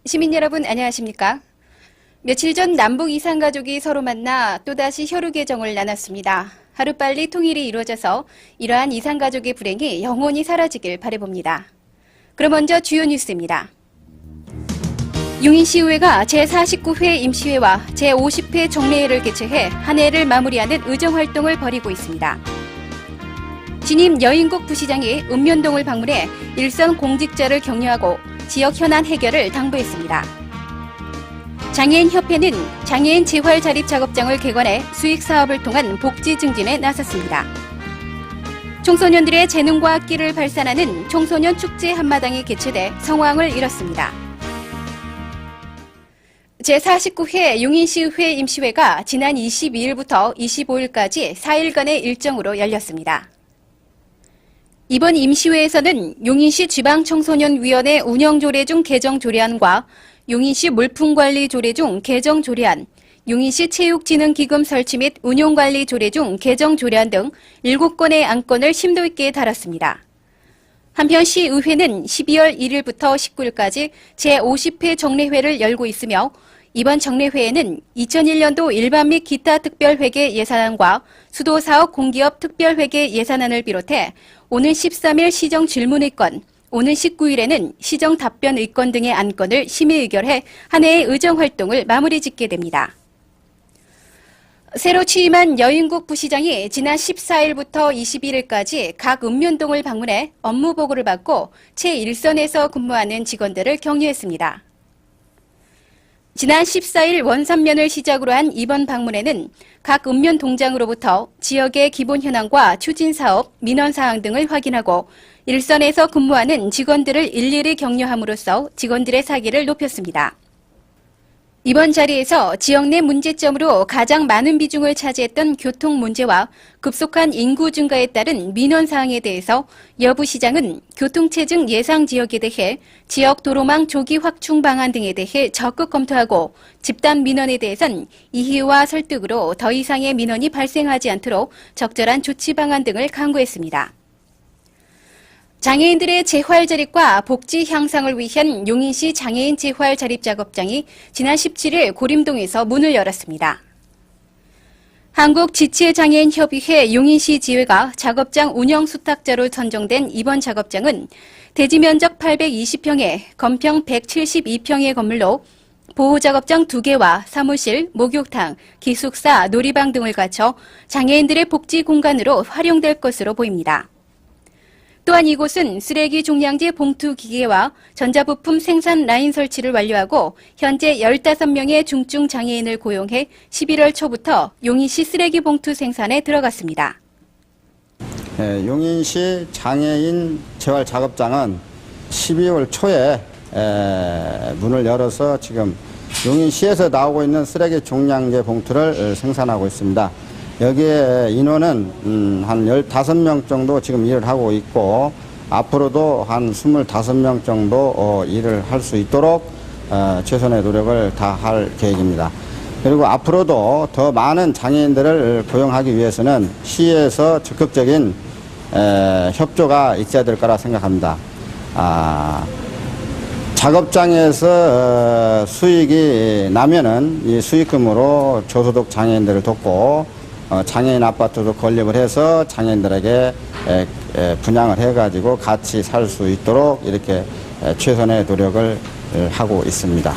시민 여러분 안녕하십니까? 며칠 전 남북 이산가족이 서로 만나 또다시 혈육 계정을 나눴습니다. 하루빨리 통일이 이루어져서 이러한 이산가족의 불행이 영원히 사라지길 바라봅니다. 그럼 먼저 주요 뉴스입니다. 용인시의회가 제49회 임시회와 제50회 정례회를 개최해 한 해를 마무리하는 의정활동을 벌이고 있습니다. 신임 여인국 부시장이 읍면동을 방문해 일선 공직자를 격려하고 지역 현안 해결을 당부했습니다. 장애인협회는 장애인 재활 자립 작업장을 개관해 수익 사업을 통한 복지 증진에 나섰습니다. 청소년들의 재능과 끼를 발산하는 청소년 축제 한마당이 개최돼 성황을 이뤘습니다. 제49회 용인시의회 임시회가 지난 22일부터 25일까지 4일간의 일정으로 열렸습니다. 이번 임시회에서는 용인시 지방청소년위원회 운영조례 중 개정조례안과 용인시 물품관리조례 중 개정조례안, 용인시 체육진흥기금 설치 및 운용관리조례 중 개정조례안 등 7건의 안건을 심도 있게 다뤘습니다. 한편 시의회는 12월 1일부터 19일까지 제50회 정례회를 열고 있으며 이번 정례회에는 2001년도 일반 및 기타 특별회계 예산안과 수도사업 공기업 특별회계 예산안을 비롯해 오는 13일 시정 질문의건, 오는 19일에는 시정 답변의건 등의 안건을 심의 의결해 한 해의 의정활동을 마무리 짓게 됩니다. 새로 취임한 여인국 부시장이 지난 14일부터 21일까지 각 읍면동을 방문해 업무 보고를 받고 제1선에서 근무하는 직원들을 격려했습니다. 지난 14일 원산면을 시작으로 한 이번 방문에는 각 읍면 동장으로부터 지역의 기본 현황과 추진 사업, 민원 사항 등을 확인하고 일선에서 근무하는 직원들을 일일이 격려함으로써 직원들의 사기를 높였습니다. 이번 자리에서 지역 내 문제점으로 가장 많은 비중을 차지했던 교통 문제와 급속한 인구 증가에 따른 민원 사항에 대해서 여 부시장은 교통체증 예상 지역에 대해 지역 도로망 조기 확충 방안 등에 대해 적극 검토하고 집단 민원에 대해선 이의와 설득으로 더 이상의 민원이 발생하지 않도록 적절한 조치 방안 등을 강구했습니다. 장애인들의 재활 자립과 복지 향상을 위한 용인시 장애인 재활 자립 작업장이 지난 17일 고림동에서 문을 열었습니다. 한국지체장애인협의회 용인시 지회가 작업장 운영 수탁자로 선정된 이번 작업장은 대지 면적 820평에 건평 172평의 건물로 보호작업장 2개와 사무실, 목욕탕, 기숙사, 놀이방 등을 갖춰 장애인들의 복지 공간으로 활용될 것으로 보입니다. 또한 이곳은 쓰레기 종량제 봉투 기계와 전자부품 생산 라인 설치를 완료하고 현재 15명의 중증 장애인을 고용해 11월 초부터 용인시 쓰레기 봉투 생산에 들어갔습니다. 용인시 장애인 재활 작업장은 12월 초에 문을 열어서 지금 용인시에서 나오고 있는 쓰레기 종량제 봉투를 생산하고 있습니다. 여기에 인원은 한 15명 정도 지금 일을 하고 있고 앞으로도 한 25명 정도 일을 할 수 있도록 최선의 노력을 다할 계획입니다. 그리고 앞으로도 더 많은 장애인들을 고용하기 위해서는 시에서 적극적인 협조가 있어야 될 거라 생각합니다. 작업장에서 수익이 나면은 이 수익금으로 저소득 장애인들을 돕고 장애인 아파트도 건립을 해서 장애인들에게 분양을 해가지고 같이 살 수 있도록 이렇게 최선의 노력을 하고 있습니다.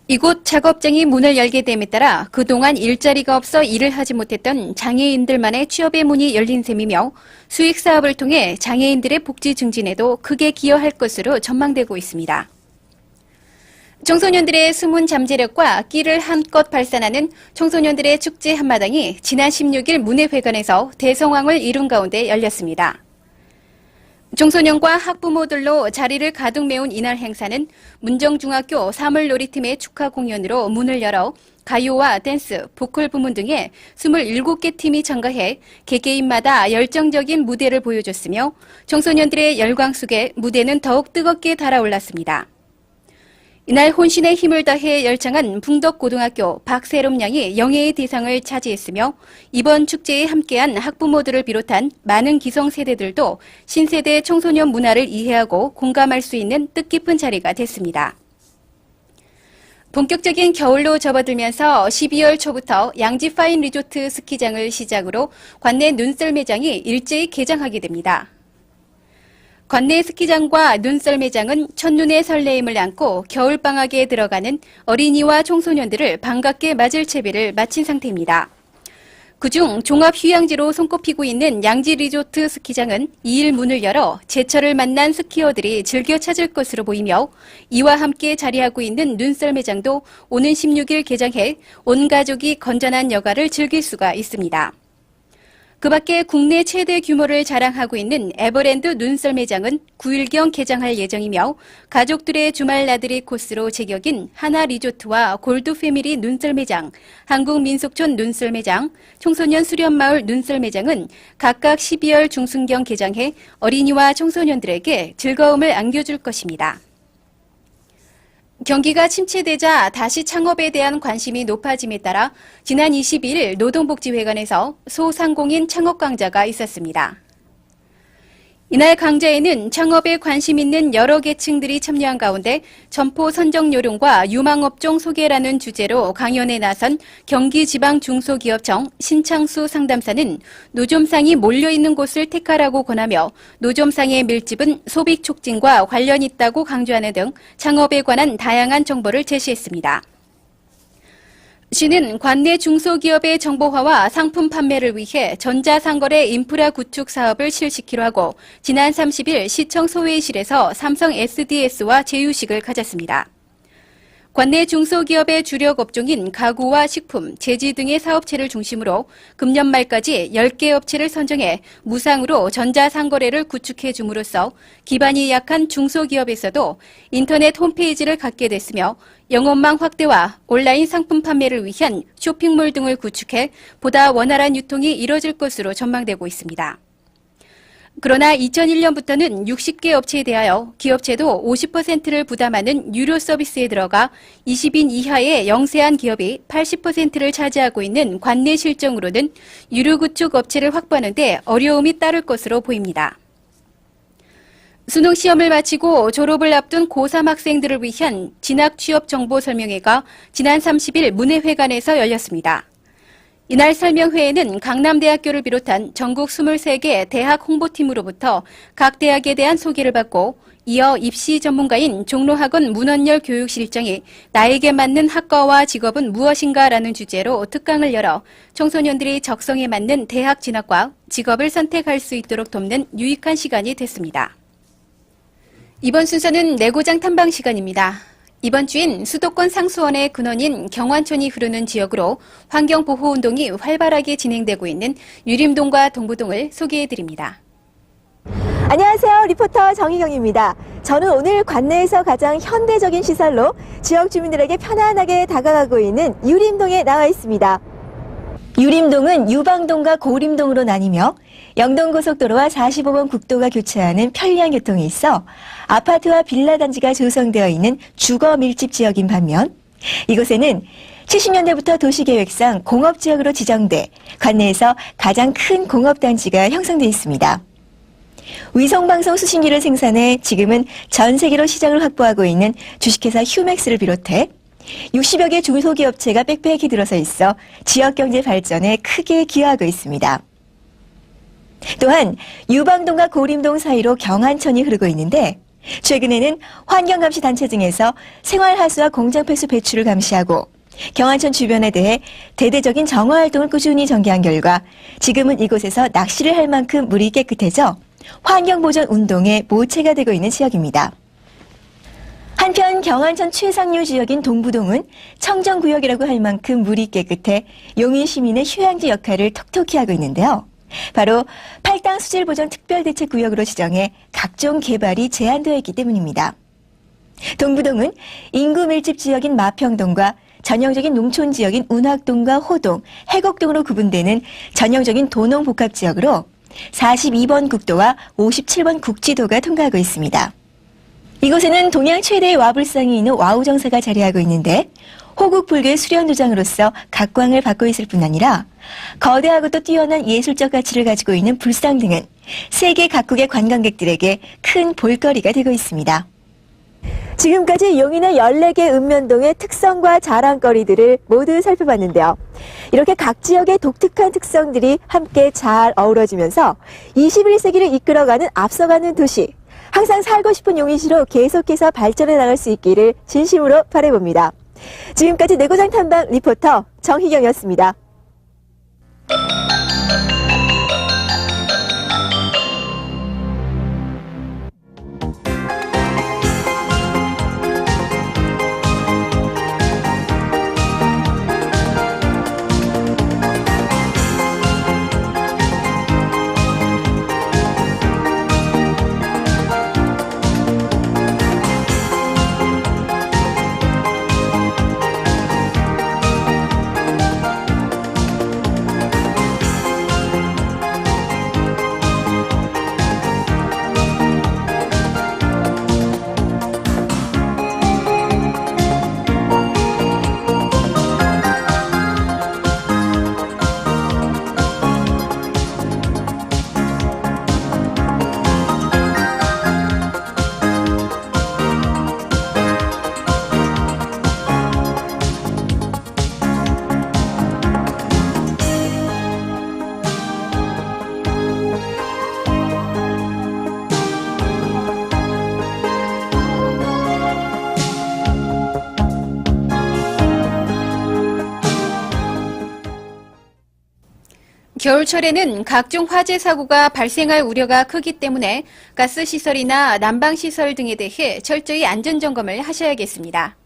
이곳 작업장이 문을 열게 됨에 따라 그동안 일자리가 없어 일을 하지 못했던 장애인들만의 취업의 문이 열린 셈이며 수익 사업을 통해 장애인들의 복지 증진에도 크게 기여할 것으로 전망되고 있습니다. 청소년들의 숨은 잠재력과 끼를 한껏 발산하는 청소년들의 축제 한마당이 지난 16일 문예회관에서 대성황을 이룬 가운데 열렸습니다. 청소년과 학부모들로 자리를 가득 메운 이날 행사는 문정중학교 사물놀이팀의 축하 공연으로 문을 열어 가요와 댄스, 보컬 부문 등의 27개 팀이 참가해 개개인마다 열정적인 무대를 보여줬으며 청소년들의 열광 속에 무대는 더욱 뜨겁게 달아올랐습니다. 이날 혼신의 힘을 다해 열창한 풍덕고등학교 박세롬 양이 영예의 대상을 차지했으며 이번 축제에 함께한 학부모들을 비롯한 많은 기성세대들도 신세대 청소년 문화를 이해하고 공감할 수 있는 뜻깊은 자리가 됐습니다. 본격적인 겨울로 접어들면서 12월 초부터 양지 파인 리조트 스키장을 시작으로 관내 눈썰 매장이 일제히 개장하게 됩니다. 관내 스키장과 눈썰 매장은 첫눈의 설레임을 안고 겨울방학에 들어가는 어린이와 청소년들을 반갑게 맞을 채비를 마친 상태입니다. 그중 종합휴양지로 손꼽히고 있는 양지 리조트 스키장은 2일 문을 열어 제철을 만난 스키어들이 즐겨 찾을 것으로 보이며 이와 함께 자리하고 있는 눈썰 매장도 오는 16일 개장해 온 가족이 건전한 여가를 즐길 수가 있습니다. 그 밖에 국내 최대 규모를 자랑하고 있는 에버랜드 눈썰 매장은 9일경 개장할 예정이며 가족들의 주말 나들이 코스로 제격인 하나 리조트와 골드 패밀리 눈썰 매장, 한국민속촌 눈썰 매장, 청소년 수련마을 눈썰 매장은 각각 12월 중순경 개장해 어린이와 청소년들에게 즐거움을 안겨줄 것입니다. 경기가 침체되자 다시 창업에 대한 관심이 높아짐에 따라 지난 22일 노동복지회관에서 소상공인 창업 강좌가 있었습니다. 이날 강좌에는 창업에 관심 있는 여러 계층들이 참여한 가운데 점포 선정 요령과 유망업종 소개라는 주제로 강연에 나선 경기지방중소기업청 신창수 상담사는 노점상이 몰려있는 곳을 택하라고 권하며 노점상의 밀집은 소비 촉진과 관련 있다고 강조하는 등 창업에 관한 다양한 정보를 제시했습니다. 시는 관내 중소기업의 정보화와 상품 판매를 위해 전자상거래 인프라 구축 사업을 실시키로 하고 지난 30일 시청 소회의실에서 삼성 SDS와 제휴식을 가졌습니다. 관내 중소기업의 주력 업종인 가구와 식품, 제지 등의 사업체를 중심으로 금년 말까지 10개 업체를 선정해 무상으로 전자상거래를 구축해 줌으로써 기반이 약한 중소기업에서도 인터넷 홈페이지를 갖게 됐으며 영업망 확대와 온라인 상품 판매를 위한 쇼핑몰 등을 구축해 보다 원활한 유통이 이뤄질 것으로 전망되고 있습니다. 그러나 2001년부터는 60개 업체에 대하여 기업체도 50%를 부담하는 유료 서비스에 들어가 20인 이하의 영세한 기업이 80%를 차지하고 있는 관내 실정으로는 유료 구축 업체를 확보하는 데 어려움이 따를 것으로 보입니다. 수능 시험을 마치고 졸업을 앞둔 고3 학생들을 위한 진학 취업 정보 설명회가 지난 30일 문해회관에서 열렸습니다. 이날 설명회에는 강남대학교를 비롯한 전국 23개 대학 홍보팀으로부터 각 대학에 대한 소개를 받고 이어 입시 전문가인 종로학원 문헌열 교육실장이 나에게 맞는 학과와 직업은 무엇인가라는 주제로 특강을 열어 청소년들이 적성에 맞는 대학 진학과 직업을 선택할 수 있도록 돕는 유익한 시간이 됐습니다. 이번 순서는 내고장 탐방 시간입니다. 이번 주엔 수도권 상수원의 근원인 경완천이 흐르는 지역으로 환경보호운동이 활발하게 진행되고 있는 유림동과 동부동을 소개해드립니다. 안녕하세요. 리포터 정희경입니다. 저는 오늘 관내에서 가장 현대적인 시설로 지역 주민들에게 편안하게 다가가고 있는 유림동에 나와 있습니다. 유림동은 유방동과 고림동으로 나뉘며 영동고속도로와 45번 국도가 교차하는 편리한 교통이 있어 아파트와 빌라 단지가 조성되어 있는 주거 밀집 지역인 반면 이곳에는 70년대부터 도시계획상 공업지역으로 지정돼 관내에서 가장 큰 공업단지가 형성돼 있습니다. 위성방송 수신기를 생산해 지금은 전 세계로 시장을 확보하고 있는 주식회사 휴맥스를 비롯해 60여 개 중소기업체가 빽빽히 들어서 있어 지역경제 발전에 크게 기여하고 있습니다. 또한 유방동과 고림동 사이로 경안천이 흐르고 있는데 최근에는 환경감시 단체 등에서 생활하수와 공장폐수 배출을 감시하고 경안천 주변에 대해 대대적인 정화활동을 꾸준히 전개한 결과 지금은 이곳에서 낚시를 할 만큼 물이 깨끗해져 환경보전 운동의 모체가 되고 있는 지역입니다. 한편 경안천 최상류 지역인 동부동은 청정구역이라고 할 만큼 물이 깨끗해 용인 시민의 휴양지 역할을 톡톡히 하고 있는데요. 바로 팔당 수질보전 특별대책구역으로 지정해 각종 개발이 제한되어 있기 때문입니다. 동부동은 인구 밀집 지역인 마평동과 전형적인 농촌 지역인 운학동과 호동, 해곡동으로 구분되는 전형적인 도농복합지역으로 42번 국도와 57번 국지도가 통과하고 있습니다. 이곳에는 동양 최대의 와불상이 있는 와우정사가 자리하고 있는데 호국 불교의 수련도장으로서 각광을 받고 있을 뿐 아니라 거대하고 또 뛰어난 예술적 가치를 가지고 있는 불상 등은 세계 각국의 관광객들에게 큰 볼거리가 되고 있습니다. 지금까지 용인의 14개 읍면동의 특성과 자랑거리들을 모두 살펴봤는데요. 이렇게 각 지역의 독특한 특성들이 함께 잘 어우러지면서 21세기를 이끌어가는 앞서가는 도시, 항상 살고 싶은 용인시로 계속해서 발전해 나갈 수 있기를 진심으로 바라봅니다. 지금까지 내고장 탐방 리포터 정희경이었습니다. 겨울철에는 각종 화재 사고가 발생할 우려가 크기 때문에 가스시설이나 난방시설 등에 대해 철저히 안전점검을 하셔야겠습니다.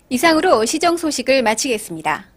이상으로 시정 소식을 마치겠습니다.